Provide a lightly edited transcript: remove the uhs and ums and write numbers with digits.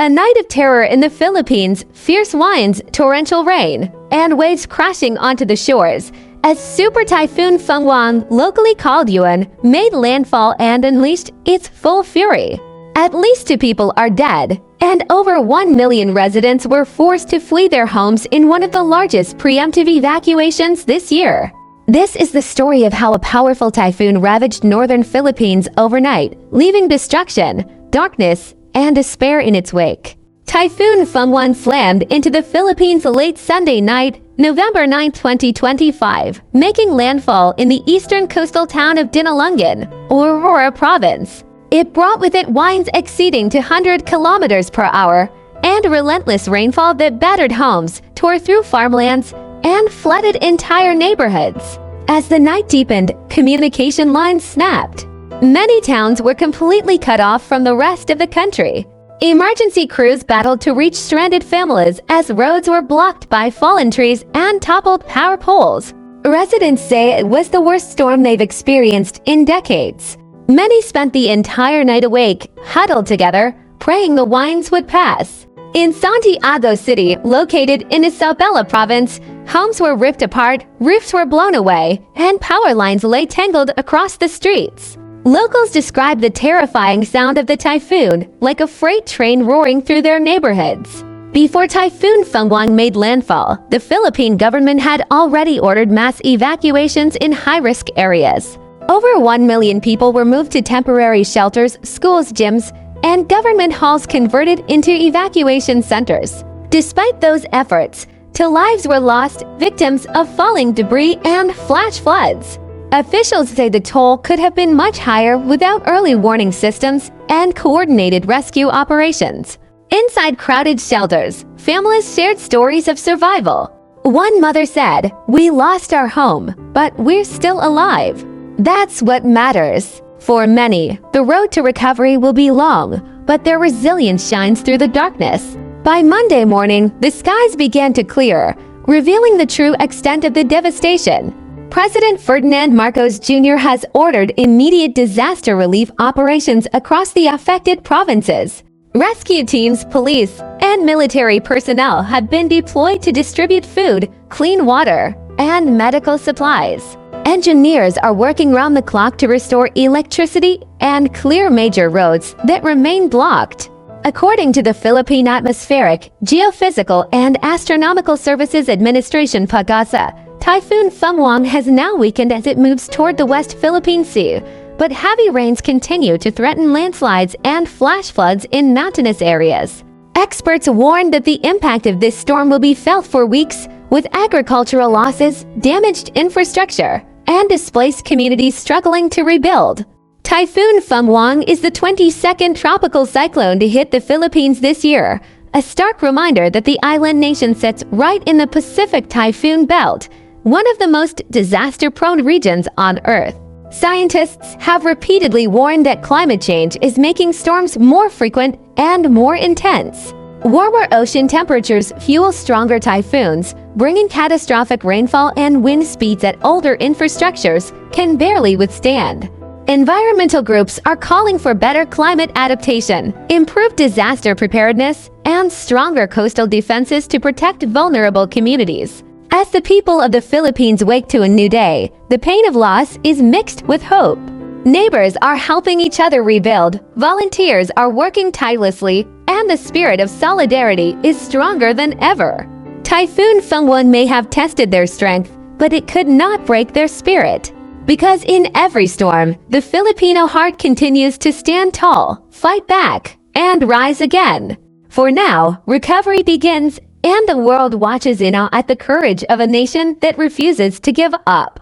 A night of terror in the Philippines, fierce winds, torrential rain, and waves crashing onto the shores as Super Typhoon Fung-wong, locally called Uwan, made landfall and unleashed its full fury. At least 2 people are dead, and over 1 million residents were forced to flee their homes in one of the largest preemptive evacuations this year. This is the story of how a powerful typhoon ravaged northern Philippines overnight, leaving destruction, darkness, and despair in its wake. Typhoon Fung-wong slammed into the Philippines late Sunday night, November 9, 2025, making landfall in the eastern coastal town of Luzon and Aurora Province. It brought with it winds exceeding 200 kilometers per hour and relentless rainfall that battered homes, tore through farmlands, and flooded entire neighborhoods. As the night deepened, communication lines snapped. Many towns were completely cut off from the rest of the country. Emergency crews battled to reach stranded families as roads were blocked by fallen trees and toppled power poles. Residents say it was the worst storm they've experienced in decades. Many spent the entire night awake, huddled together, praying the winds would pass. In Santiago City, located in Isabela Province, homes were ripped apart, roofs were blown away, and power lines lay tangled across the streets. Locals describe the terrifying sound of the typhoon like a freight train roaring through their neighborhoods. Before Typhoon Fung-wong made landfall, the Philippine government had already ordered mass evacuations in high-risk areas. Over 1 million people were moved to temporary shelters, schools, gyms, and government halls converted into evacuation centers. Despite those efforts, 2 lives were lost, victims of falling debris and flash floods. Officials say the toll could have been much higher without early warning systems and coordinated rescue operations. Inside crowded shelters, families shared stories of survival. One mother said, "We lost our home, but we're still alive." That's what matters. For many, the road to recovery will be long, but their resilience shines through the darkness. By Monday morning, the skies began to clear, revealing the true extent of the devastation. President Ferdinand Marcos Jr. has ordered immediate disaster relief operations across the affected provinces. Rescue teams, police, and military personnel have been deployed to distribute food, clean water, and medical supplies. Engineers are working round the clock to restore electricity and clear major roads that remain blocked. According to the Philippine Atmospheric, Geophysical, and Astronomical Services Administration (PAGASA), Typhoon Fung-wong has now weakened as it moves toward the West Philippine Sea, but heavy rains continue to threaten landslides and flash floods in mountainous areas. Experts warn that the impact of this storm will be felt for weeks, with agricultural losses, damaged infrastructure, and displaced communities struggling to rebuild. Typhoon Fung-wong is the 22nd tropical cyclone to hit the Philippines this year, a stark reminder that the island nation sits right in the Pacific typhoon belt, one of the most disaster-prone regions on Earth. Scientists have repeatedly warned that climate change is making storms more frequent and more intense. Warmer ocean temperatures fuel stronger typhoons, bringing catastrophic rainfall and wind speeds that older infrastructures can barely withstand. Environmental groups are calling for better climate adaptation, improved disaster preparedness, and stronger coastal defenses to protect vulnerable communities. As the people of the Philippines wake to a new day, the pain of loss is mixed with hope. Neighbors are helping each other rebuild, volunteers are working tirelessly, and the spirit of solidarity is stronger than ever. Typhoon Fung-wong may have tested their strength, but it could not break their spirit. Because in every storm, the Filipino heart continues to stand tall, fight back, and rise again. For now, recovery begins, and the world watches in awe at the courage of a nation that refuses to give up.